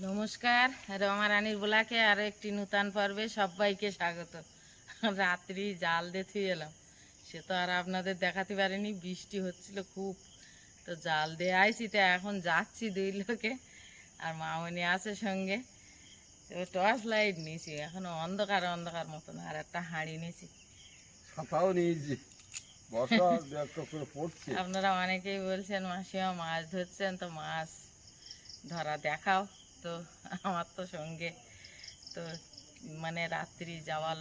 নমস্কার, রমা রানীর ব্লকে আরও একটি নূতন পর্বে সবাইকে স্বাগত। রাত্রি জাল দিয়ে থুয়ে এলাম, সে তো আর আপনাদের দেখাতে পারিনি, বৃষ্টি হচ্ছিল খুব। তো জাল দিয়ে আইছি, তো এখন যাচ্ছি দুই লোকে, আর মামনি আছে সঙ্গে। তো টর্চ লাইট নিয়েছি, এখন অন্ধকার অন্ধকার মতন, আর একটা হাঁড়ি নিয়েছি। ছাতাও নিয়েছি, বর্ষা করে পড়ছে। আপনারা অনেকেই বলছেন মাসিমা মাছ ধরছেন, তো মাছ ধরা দেখাও। তো আমার তো সঙ্গে তো মানে রাত্রি যাওয়ার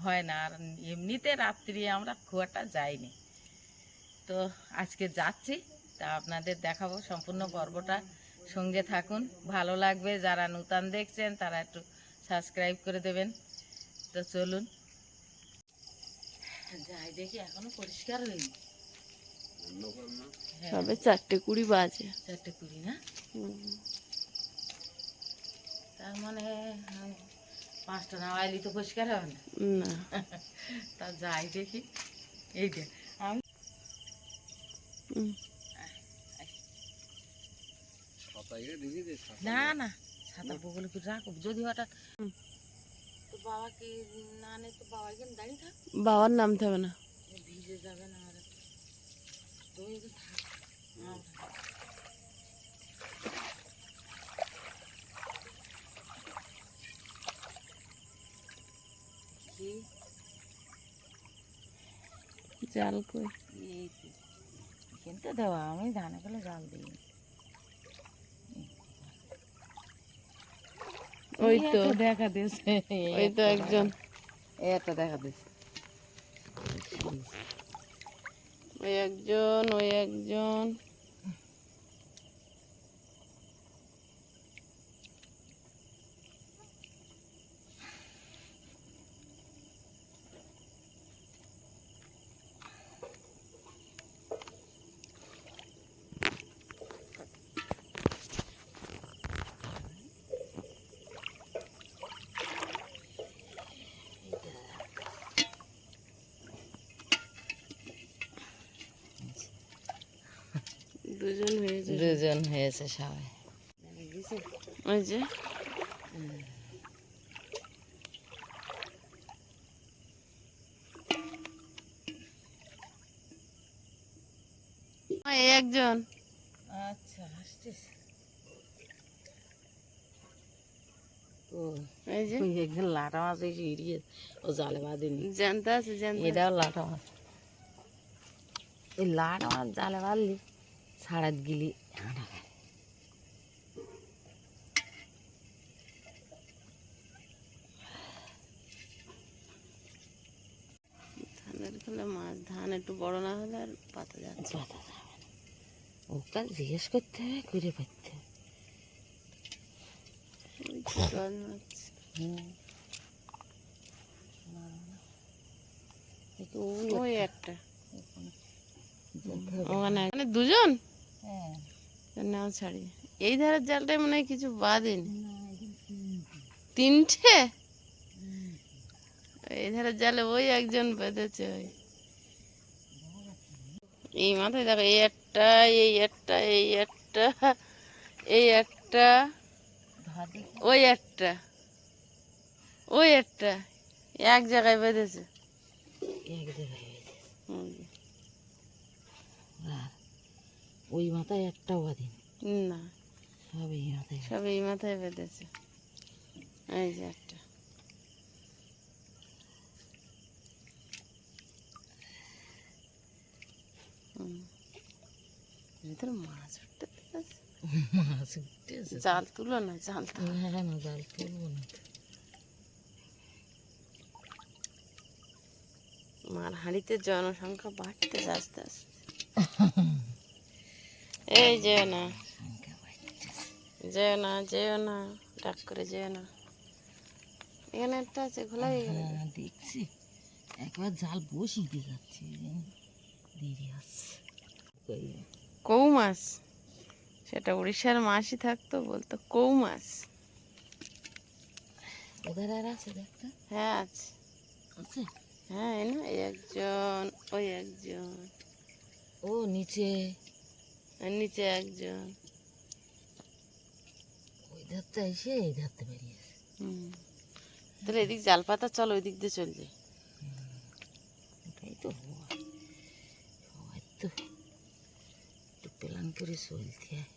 হয় না, আর এমনিতে রাত্রি আমরা খুব একটা যাইনি। তো আজকে যাচ্ছি, তা আপনাদের দেখাবো সম্পূর্ণ পর্বটা, সঙ্গে থাকুন, ভালো লাগবে। যারা নূতন দেখছেন তারা একটু সাবস্ক্রাইব করে দেবেন। তো চলুন যাই, দেখি এখনো পরিষ্কার হয়নি। সবে 4:20 বাজে। 4:20 না? তার মানে 5টা না আইলি তো পরিষ্কার হবে না। তা যাই দেখি। এই যে আমি না না ছাতা বগলে করে রাখো, যদি হঠাৎ তো বাবাকে না নে, তো বাবা এখানে দাঁড়িয়ে থাক, বাবার নামতে হবে না। ভিজে যাবে না। আর তুমি এখানে থাক। কি জাল কই? এই তো এখানটা দেওয়া, আমি ধানে ফেলে জাল দিই। ওই তো দেখা দিয়েছে, ওই তো একজন, একটা দেখা দিয়েছে। ওই একজন, ওই একজন। দুজন হয়েছে সবাই। ওই যে এই একজন। আচ্ছা আসতেছে। ও এই যে একদিন লাটা মাছ এসে ইরিয়ে ও জালে বাঁধেনি, জানতে আছে, জানতে এটাও লাটা মাছ। এই লাটা মাছ জালে বাঁধলি ছাড়াত গিলি হাঁটা খায়। ধানের খেলে মাছ, ধান একটু বড় না হলে আর পাতা যাচ্ছে। পাতা যাবে না, ওকে জিজ্ঞেস করতে হবে, ঘুরে পাইতে হবে। জল মাছ ওই একটা ওখানে মানে দুজন। হ্যাঁ নাও ছাড়ি, এই ধারের জালটায় মনে হয় কিছু বাঁধেনি। 3টে এই ধারের জালে ওই একজন বেঁধেছে। ওই এই মাথায় দেখো, এই একটা, এই একটা, এই একটা, এই একটা, ওই একটা, ওই একটা, এক জায়গায় বেঁধেছে। এক জায়গায় হয়েছে। হুম। আর ওই মাথায় একটাও বাঁধেনি, না সব এই মাথায়। সব এই মাথায় বেঁধেছে। এই যে একটা, ভিতরে মাছ উঠতে দেখেছে। মাছ উঠতেছে। জাল তুলো না, জাল তুলো। না না জাল তুলবো না। মার হাঁড়িতে জনসংখ্যা বাড়তে আস্তে আস্তে। এই যেও না, যেও না, যেও না, ডাক করে যেও না। এখানে একটা আছে, খোলা হয়ে গেল। হ্যাঁ দেখছি, একবার জাল বসিয়ে দিয়ে যাচ্ছি, দেরি আসছে। কৌ মাছ, সেটা উড়িষ্যার মাছই থাকতো, বলতো কৌ মাছ। ওদের আর আছে দেখতে? হ্যাঁ আছে, আছে। হ্যাঁ এই না, এই একজন, ওই একজন, ও নিচে, আর নিচে একজন। ওই ধরতে এসে এই ধরতে বেরিয়েছে। তাহলে এদিক জাল পাতা চল, ওই দিক দিয়ে চল যাই। এটাই তো সবাই তো একটু প্ল্যান করে চলতে হয়,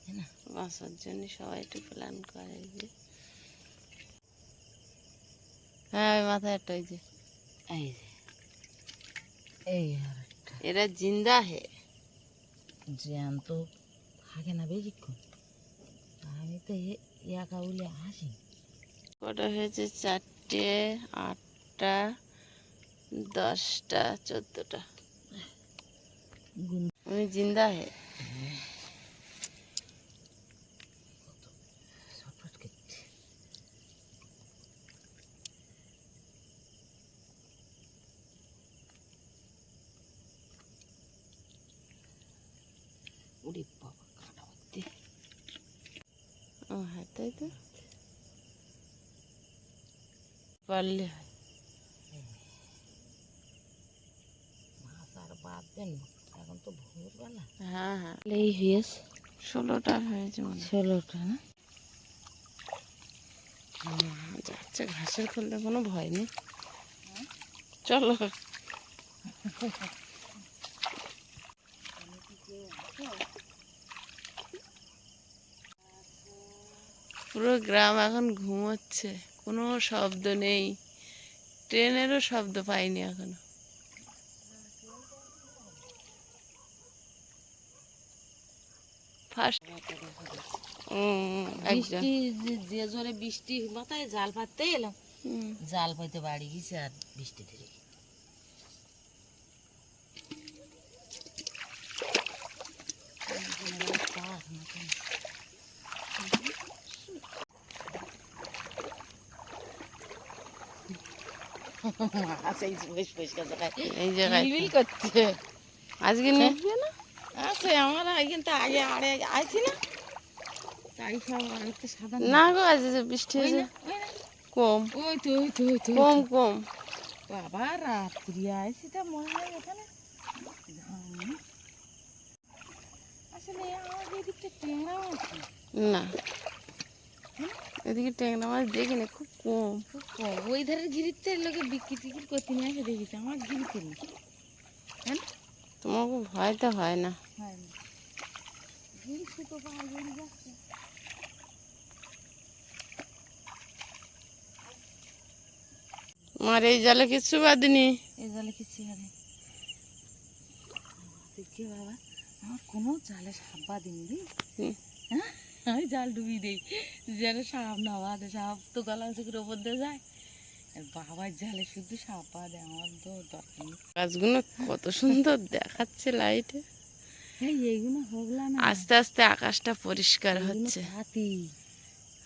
তাই না? বাসার জন্য সবাই একটু প্ল্যান করে যে। হ্যাঁ ওই মাথায় একটা ওই যে এই যে এই আর একটা এরা জিন্দা হে। জ্যান্ত থাকে না বেশিক্ষণ। আমি তো একা বলে আসি। কটা হয়েছে? 4টে, 8টা, 10টা, 14টা। উনি জিন্দা হে। ছটফট করছে। ওরে বাবা, কাটা হচ্ছে। ও হ্যাঁ তাই তো, পারলে হয়। মাছ আর বাঁধবেন না, এখন তো ভোরবেলা। হ্যাঁ হ্যাঁ, এই হয়েছে 16টা হয়েছে মনে হয়। 16টা না? যাচ্ছে, ঘাসের খুললে কোনো ভয় নেই। চলো। পুরো গ্রাম এখন ঘুমোচ্ছে, কোনো শব্দ নেই, ট্রেনেরও শব্দ পাইনি এখনো। ফার্স্ট একজন। বৃষ্টি যে জোরে বৃষ্টি মাথায় জাল পাততে এলাম, জাল পাইতে বাড়ি গেছে আর বৃষ্টি ধরে গেছে। মাছ এই পরিষ্কার জায়গায় এই জায়গায় কিলবিল করছে। আজকে নিবি না? আছে আমার কিন্তু আগে আড়ে আইছি না, তাই সব আরেকটা সাদা না গো, আজ যে বৃষ্টি ওই হয়েছে না, ওই না, কম, ওই তো ওই তো ওই তো কম কম। বাবা রাত্রি আইছি তা মনে হয় এখানে আসলে আমাদের এদিকটা ট্যাংরা আছে না, এদিকে ট্যাংরা মাছ দেখিনি, খুব কম। খুব কম। ওই ধারের ঘিরিতে লোকে বিক্রি টিক্রি করতে নিয়ে এসে দেখেছি, আমার ঘিরিতে নেই। হ্যাঁ তোমাকে ভয় তো হয় না? হয় না, ঘিরি শুকো পাহাড় বেরিয়ে যাচ্ছে। আমার এই জালে কিচ্ছু বাঁধিনি। এই জালে কিচ্ছু হবে দেখি বাবা, আমার কোনো জালে সাপ বাঁধিনি। হুম। হ্যাঁ, আমি জাল ডুবিয়ে দিই যেন সাপ না বাঁধে। সাপ তো গলা চোখের ওপর দিয়ে যায়, আর বাবার জালে শুধু সাপ বাঁধে। আমার তো দরকার নেই। গাছগুলো কত সুন্দর দেখাচ্ছে লাইটে। এই এইগুলো হোগলা না, আস্তে আস্তে আকাশটা পরিষ্কার এইগুলো হচ্ছে, পাতি।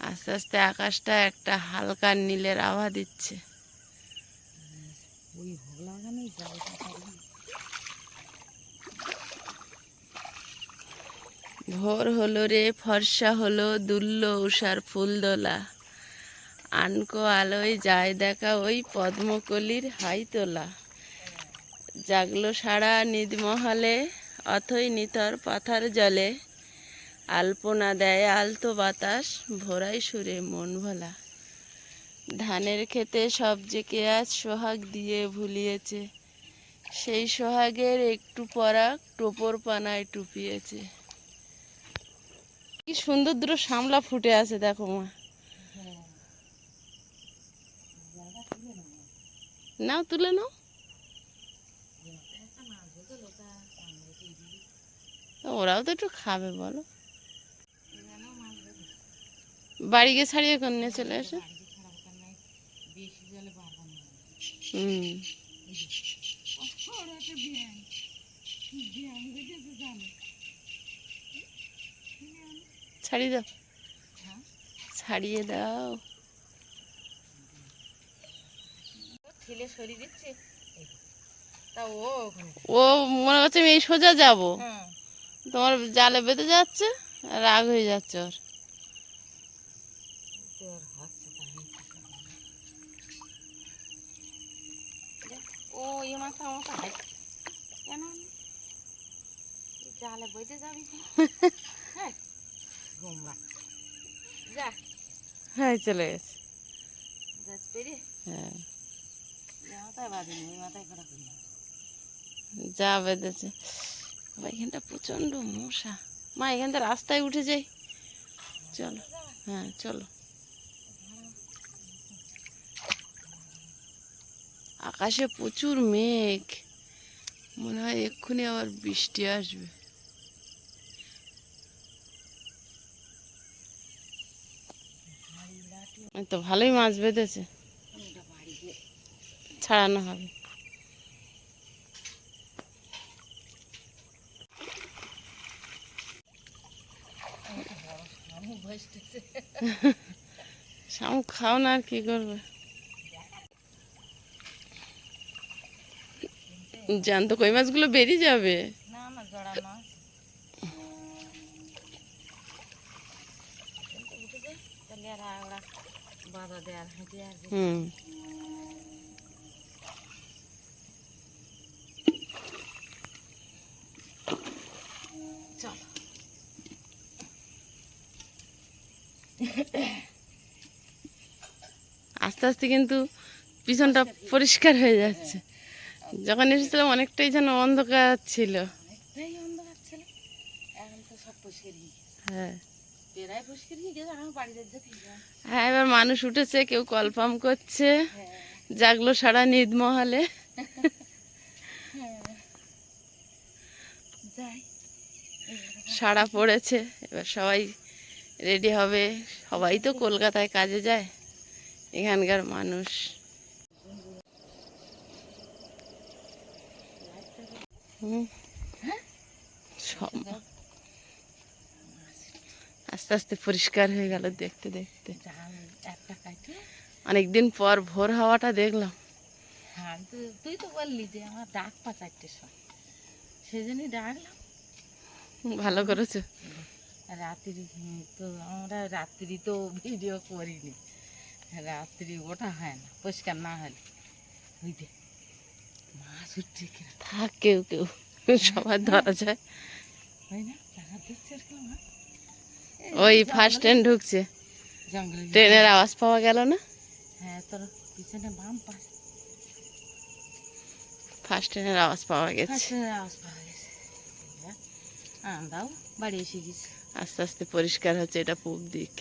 আস্তে আস্তে আকাশটা একটা হালকা নীলের আভা দিচ্ছে। ওই হোগলা গানে জাল পাতারি। ভোর হলো রে, ফর্সা হলো, দুললো উষার ফুলদোলা, আনকো আলোয় যায় দেখা ওই পদ্মকলির হাই তোলা, জাগলো সারা নিদমহলে, অথই নিতর পাথার জলে, আলপনা দেয় আলতো বাতাস, ভোরাই সুরে মন ভোলা, ধানের খেতে সব জেকে আজ সোহাগ দিয়ে ভুলিয়েছে, সেই সোহাগের একটু পরাগ টোপর পানায় টুপিয়েছে। কি সুন্দর দুটো শামলা ফুটে আছে দেখো মা। নাও, তুলে নাও। ওরাও তো একটু খাবে বলো। বাড়ি গিয়ে ছাড়িয়ে করে নিয়ে চলে আসে। বেশি জলে বারবার না। হুম। ছাড়িয়ে দাও, ছাড়িয়ে দাও। ঠেলে সরিয়ে দিচ্ছে, তা ও ওখানে। ও মনে করছে আমি এই সোজা যাব, হ্যাঁ, তোমার জালে বেঁধে যাচ্ছে, আর রাগ হয়ে যাচ্ছে ওর। তো আর হচ্ছে তাই ও এই মাথা আমাকে হাঁটছে কেন? জালে বইতে যাবি? হ্যাঁ গোমরা যা হ্যাঁ চলে গেছে। যাস পেরে হ্যাঁ মাথায় বাঁধিনি, ওই মাথায় করা করি না। যা বেঁধেছে। এখানটা প্রচণ্ড মশা। মা এখানটা রাস্তায় উঠে যাই, চলো। হ্যাঁ চলো। আকাশে প্রচুর মেঘ, মনে হয় এক্ষুনি আবার বৃষ্টি আসবে। এই তো ভালোই মাছ বেঁধেছে, ছাড়ানো হবে। শামুক খাও না, আর কি করবে। জ্যান্ত কই মাছগুলো বেরিয়ে যাবে। না না, জড়া মাছ উঠে যায়, তাহলে আর ওরা বাধা দেয় আর হেঁটে আর হুম চল। আস্তে আস্তে কিন্তু পিছনটা পরিষ্কার হয়ে যাচ্ছে। যখন এসেছিলাম অনেকটাই যেন অন্ধকার ছিল। অনেকটাই অন্ধকার ছিল, এখন তো সব পরিষ্কার হয়ে গেছে। হ্যাঁ প্রায় পরিষ্কার হয়ে গেছে, এখন বাড়িতে যেতে হ্যাঁ, এবার মানুষ উঠেছে, কেউ কলপাম করছে, হ্যাঁ জাগলো সারা নিদমহলে। যাই। সাড়া পড়েছে, এবার সবাই রেডি হবে। সবাই তো কলকাতায় কাজে যায়, এখানকার মানুষ। হুম সব আস্তে আস্তে পরিষ্কার হয়ে গেল দেখতে দেখতে। জাল একটা কাটে। অনেকদিন পর ভোর হাওয়াটা দেখলাম। হ্যাঁ, তুই তো বললি যে আমার ডাক পা 4টের সময়, সেজন্যই ডাকলাম। ভালো করেছো। রাত্রি তো আমরা রাত্রি তো ভিডিও করিনি, রাত্রি ওঠা হয় না পরিষ্কার না হলে। ওই দে মাছ উঠছে কিনা, থাক, কেউ কেউ সবার ধরা যায়। হয় না? দেখা দিচ্ছে এরকম মাছ। ওই ফার্স্ট ট্রেন ঢুকছে, জঙ্গলে ট্রেনের আওয়াজ পাওয়া গেল না? হ্যাঁ, তোর পিছনে বাম পাশ ফার্স্ট ট্রেনের আওয়াজ পাওয়া গেছে। আওয়াজ পাওয়া গেছে। আমরাও বাড়ি এসে গেছি। আস্তে আস্তে পরিষ্কার হচ্ছে। এটা পূব দিক।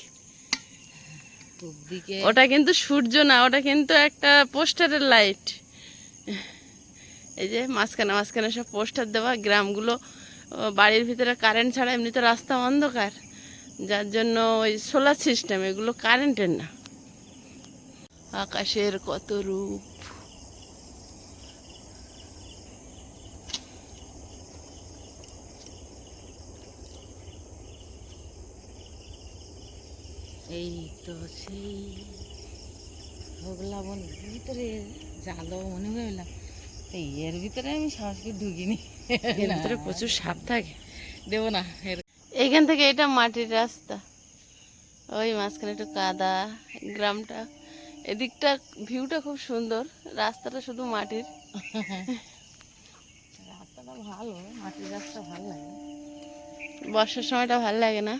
পূব দিকে ওটা কিন্তু সূর্য না, ওটা কিন্তু একটা পোস্টারের লাইট। এই যে মাঝখানে মাঝখানে সব পোস্টার দেওয়া। গ্রামগুলো বাড়ির ভিতরে কারেন্ট ছাড়া এমনিতে রাস্তা অন্ধকার, যার জন্য ওই সোলার সিস্টেম, এগুলো কারেন্টের না। আকাশের কত রূপ। এই তো সেই হোগলা বনের ভিতরে জালও মনে হইলাম, এই এর ভিতরে আমি সাহস করে ঢুকিনি। এর ভিতরে প্রচুর সাপ থাকে। দেবো না। এইখান থেকে এটা মাটির রাস্তা, ওই মাঝখানে একটু কাদা। গ্রামটা এদিকটা ভিউটা খুব সুন্দর, রাস্তাটা শুধু মাটির। রাস্তাটা ভালো, মাটির রাস্তা ভালো লাগে। বর্ষার সময়টা ভালো লাগে না?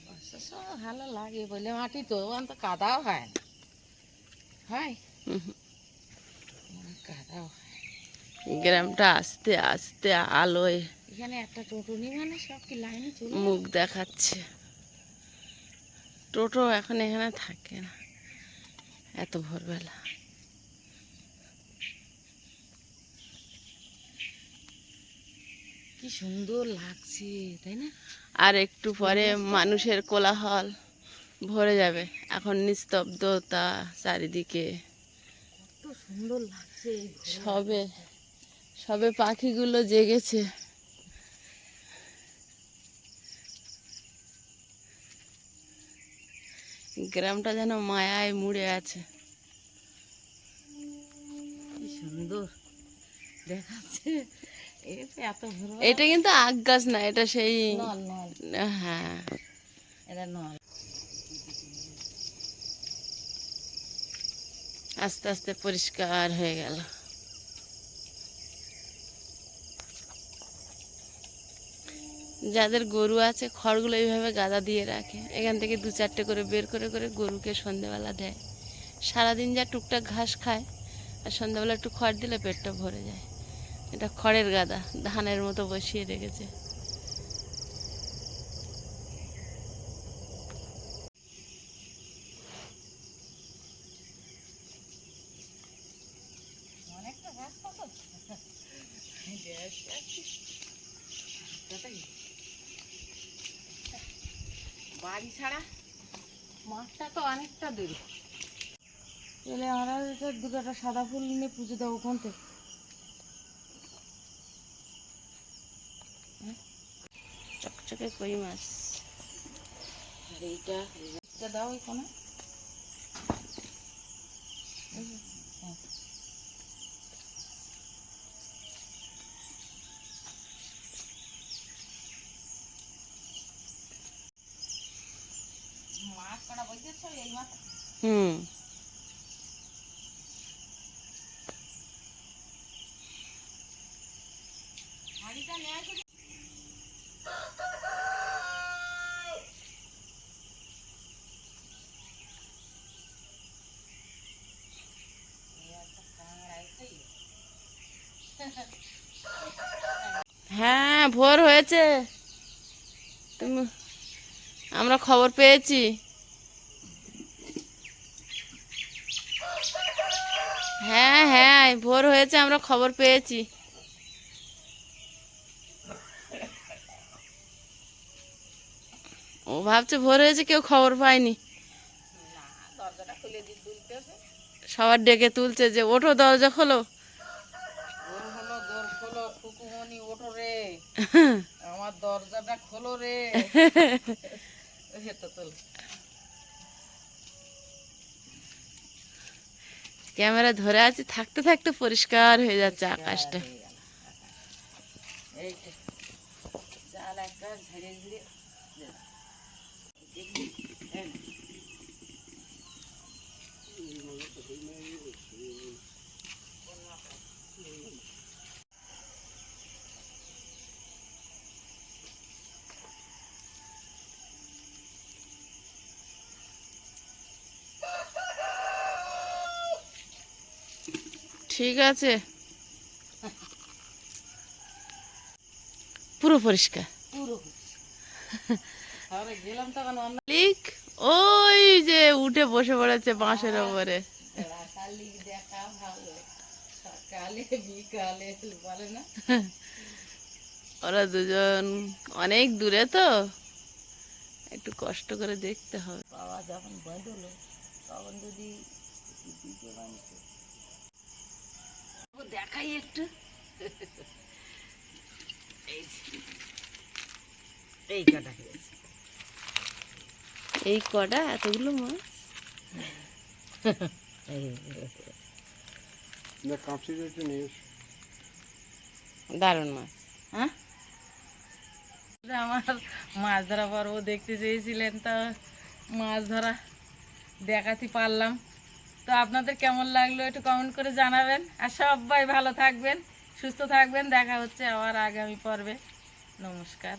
বর্ষার সময় ভালো লাগে বলে মাটি তো অন্ত কাদাও হয় না, হয় হুম। কাদাও হয়। গ্রামটা আস্তে আস্তে আলোয় এখানে একটা টোটো নিয়ে মানে সব কি লাইনে চলে মুখ দেখাচ্ছে। টোটো এখন এখানে থাকে না এত ভোরবেলা। কি সুন্দর লাগছে, তাই না? আর একটু পরে মানুষের কোলাহল ভরে যাবে। এখন নিস্তব্ধতা চারিদিকে। কত সুন্দর লাগছে এই ভোর। সবে সবে পাখিগুলো জেগেছে। গ্রামটা যেন মায়ায় মুড়ে আছে। কি সুন্দর দেখাচ্ছে। এত ভোর এটা কিন্তু আগ গাছ না, এটা সেই নল নল, হ্যাঁ এটা নল। আস্তে আস্তে পরিষ্কার হয়ে গেল। যাদের গরু আছে খড়গুলো এইভাবে গাদা দিয়ে রাখে, এখান থেকে 2-4টে করে বের করে করে গরুকে সন্ধেবেলা দেয়। সারাদিন যা টুকটাক ঘাস খায়, আর সন্ধ্যাবেলা একটু খড় দিলে পেটটা ভরে যায়। এটা খড়ের গাদা, ধানের মতো বসিয়ে রেখেছে। অনেকটা ঘাস কত বাড়ি ছাড়া মাঠটা তো অনেকটা দূর। এলে আমরা দুটো সাদা ফুল নিয়ে পুজো দেবো কোন থেকে? চকচকে কই মাছ। আর এইটা দাও ওই কোনে। মাছ কটা বইতেছ এই মাছ? হুম। হাঁড়িটা নিয়ে আসো। হ্যাঁ, ভোর হয়েছে। তুমি, আমরা খবর পেয়েছি। হ্যাঁ হ্যাঁ, ভোর হয়েছে, আমরা খবর পেয়েছি। ও ভাবছে ভোর হয়েছে, কেউ খবর পায়নি। না, দরজাটা খুলে দিয়ে তুলতেছে। সবার ডেকে তুলছে যে ওঠো, দরজা খোলো। ওর হলো দোর খোলো, ফুকুমনি ওঠো রে, আমার দরজাটা খোলো রে। এটা তোল। ক্যামেরা ধরে আছি, থাকতে থাকতে পরিষ্কার হয়ে যাচ্ছে আকাশটা। এই যে জাল একটা ঝেড়ে ঝেড়ে ঠিক আছে, পুরো পরিষ্কার। পুরো। তাহলে গেলাম তখন অন্য লিক ওই যে উঠে বসে পড়েছে বাঁশের ওপরে। শালিক দেখা ভালো, সকালে বিকালে বলে না। ওরা দুজন অনেক দূরে তো, একটু কষ্ট করে দেখতে হবে। বাবা যখন বাঁধলো তখন যদি দিতে বাঁধতো দেখাই একটু। এই কাটা হয়েছে। এই কটা এতগুলো মাছ। কাঁপসিটা একটু নিয়ে এসো। দারুণ মাছ। হ্যাঁ, আমার মাছ ধরা পর্ব দেখতে চেয়েছিলেন, তো মাছ ধরা দেখাতে পারলাম। তো আপনাদের কেমন লাগলো একটু কমেন্ট করে জানাবেন। আর সবাই ভালো থাকবেন, সুস্থ থাকবেন। দেখা হচ্ছে আবার আগামী পর্বে। নমস্কার।